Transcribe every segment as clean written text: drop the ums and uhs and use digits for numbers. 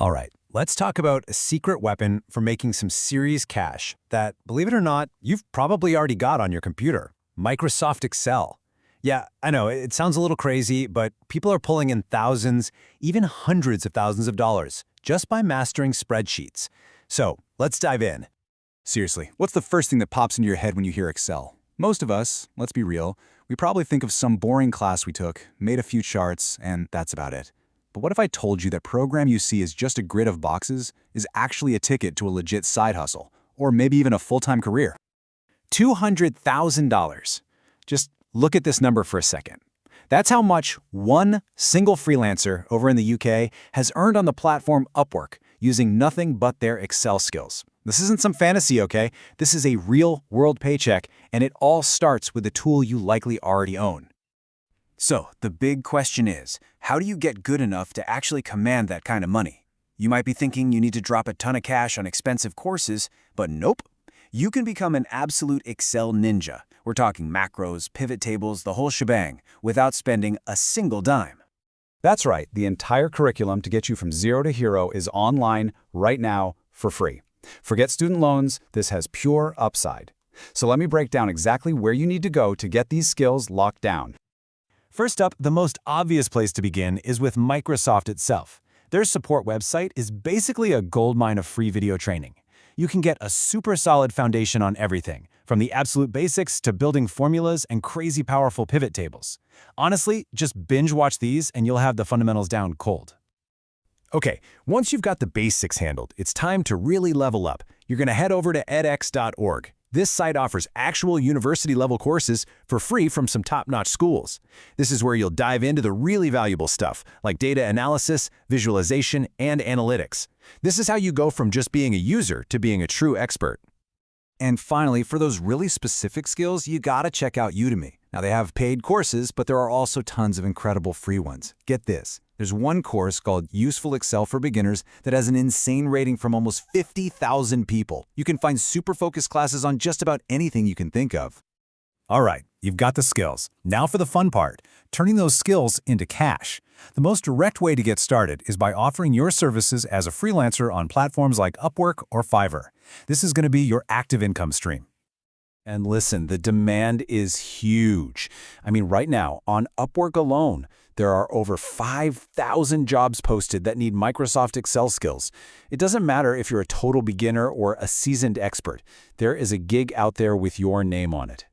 All right, let's talk about a secret weapon for making some serious cash that, believe it or not, you've probably already got on your computer. Microsoft Excel. Yeah, I know, it sounds a little crazy, but people are pulling in thousands, even hundreds of thousands of dollars just by mastering spreadsheets. So, let's dive in. Seriously, what's the first thing that pops into your head when you hear Excel? Most of us, let's be real, we probably think of some boring class we took, made a few charts, and that's about it. But what if I told you that program you see is just a grid of boxes is actually a ticket to a legit side hustle, or maybe even a full-time career? $200,000. Just look at this number for a second. That's how much one single freelancer over in the UK has earned on the platform Upwork using nothing but their Excel skills. This isn't some fantasy, okay? This is a real-world paycheck, and it all starts with a tool you likely already own. So, the big question is, how do you get good enough to actually command that kind of money? You might be thinking you need to drop a ton of cash on expensive courses, but nope. You can become an absolute Excel ninja. We're talking macros, pivot tables, the whole shebang, without spending a single dime. That's right, the entire curriculum to get you from zero to hero is online right now for free. Forget student loans, this has pure upside. So let me break down exactly where you need to go to get these skills locked down. First up, the most obvious place to begin is with Microsoft itself. Their support website is basically a goldmine of free video training. You can get a super solid foundation on everything, from the absolute basics to building formulas and crazy powerful pivot tables. Honestly, just binge watch these and you'll have the fundamentals down cold. Okay, once you've got the basics handled, it's time to really level up. You're going to head over to edx.org. This site offers actual university-level courses for free from some top-notch schools. This is where you'll dive into the really valuable stuff, like data analysis, visualization, and analytics. This is how you go from just being a user to being a true expert. And finally, for those really specific skills, you gotta check out Udemy. Now, they have paid courses, but there are also tons of incredible free ones. Get this. There's one course called Useful Excel for Beginners that has an insane rating from almost 50,000 people. You can find super focused classes on just about anything you can think of. All right, you've got the skills. Now for the fun part, turning those skills into cash. The most direct way to get started is by offering your services as a freelancer on platforms like Upwork or Fiverr. This is going to be your active income stream. And listen, the demand is huge. I mean, right now, on Upwork alone, there are over 5,000 jobs posted that need Microsoft Excel skills. It doesn't matter if you're a total beginner or a seasoned expert. There is a gig out there with your name on it.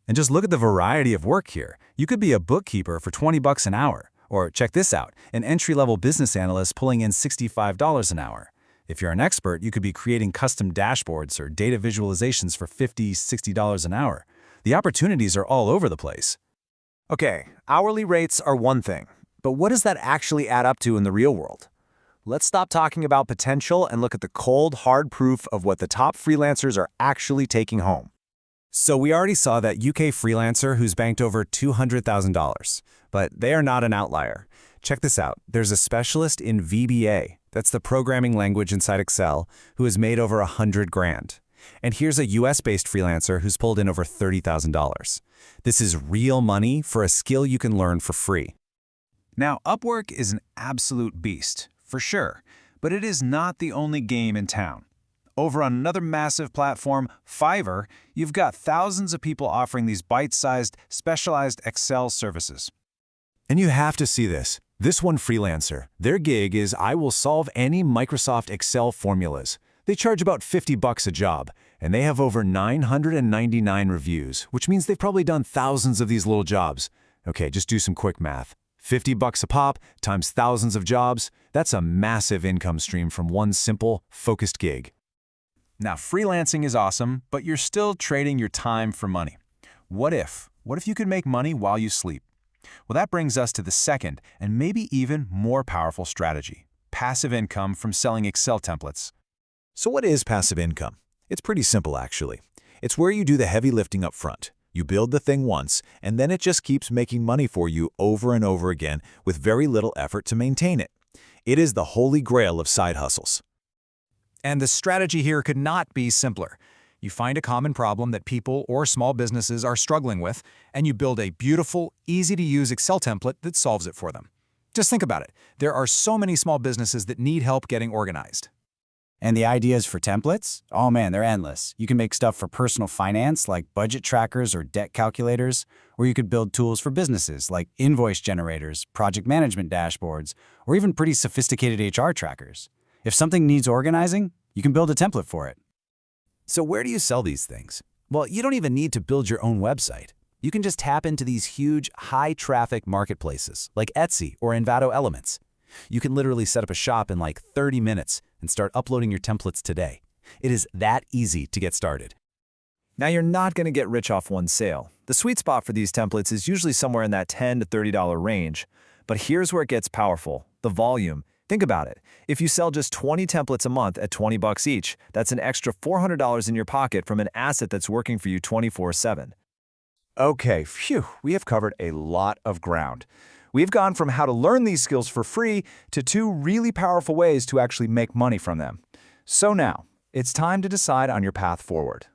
And just look at the variety of work here. You could be a bookkeeper for $20 an hour. Or check this out, an entry-level business analyst pulling in $65 an hour. If you're an expert, you could be creating custom dashboards or data visualizations for $50, $60 an hour. The opportunities are all over the place. Okay, hourly rates are one thing, but what does that actually add up to in the real world? Let's stop talking about potential and look at the cold, hard proof of what the top freelancers are actually taking home. So we already saw that UK freelancer who's banked over $200,000, but they are not an outlier. Check this out. There's a specialist in VBA, that's the programming language inside Excel, who has made over $100,000. And here's a US-based freelancer who's pulled in over $30,000. This is real money for a skill you can learn for free. Now, Upwork is an absolute beast, for sure, but it is not the only game in town. Over on another massive platform, Fiverr, you've got thousands of people offering these bite-sized, specialized Excel services. And you have to see this. This one freelancer, their gig is I will solve any Microsoft Excel formulas. They charge about $50 a job, and they have over 999 reviews, which means they've probably done thousands of these little jobs. Okay, just do some quick math. $50 a pop times thousands of jobs, that's a massive income stream from one simple, focused gig. Now, freelancing is awesome, but you're still trading your time for money. What if you could make money while you sleep? Well, that brings us to the second and maybe even more powerful strategy, passive income from selling Excel templates. So what is passive income? It's pretty simple, actually. It's where you do the heavy lifting up front. You build the thing once, and then it just keeps making money for you over and over again with very little effort to maintain it. It is the holy grail of side hustles. And the strategy here could not be simpler. You find a common problem that people or small businesses are struggling with, and you build a beautiful, easy-to-use Excel template that solves it for them. Just think about it. There are so many small businesses that need help getting organized. And the ideas for templates? Oh man, they're endless. You can make stuff for personal finance like budget trackers or debt calculators, or you could build tools for businesses like invoice generators, project management dashboards, or even pretty sophisticated HR trackers. If something needs organizing, you can build a template for it. So where do you sell these things? Well, you don't even need to build your own website. You can just tap into these huge, high-traffic marketplaces like Etsy or Envato Elements. You can literally set up a shop in like 30 minutes and start uploading your templates today. It is that easy to get started. Now, you're not going to get rich off one sale. The sweet spot for these templates is usually somewhere in that $10 to $30 range. But here's where it gets powerful: the volume. Think about it. If you sell just 20 templates a month at $20 each, that's an extra $400 in your pocket from an asset that's working for you 24/7. Okay, phew, we have covered a lot of ground. We've gone from how to learn these skills for free to 2 really powerful ways to actually make money from them. So now, it's time to decide on your path forward.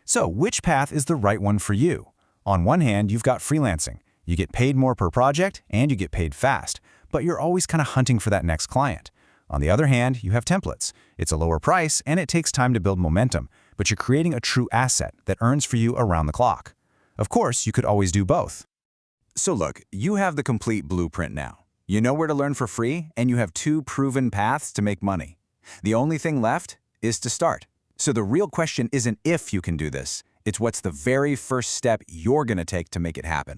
So, which path is the right one for you? On one hand, you've got freelancing. You get paid more per project, and you get paid fast, but you're always kind of hunting for that next client. On the other hand, you have templates. It's a lower price, and it takes time to build momentum, but you're creating a true asset that earns for you around the clock. Of course, you could always do both. So look, you have the complete blueprint now. You know where to learn for free, and you have 2 proven paths to make money. The only thing left is to start. So the real question isn't if you can do this, it's what's the very first step you're going to take to make it happen.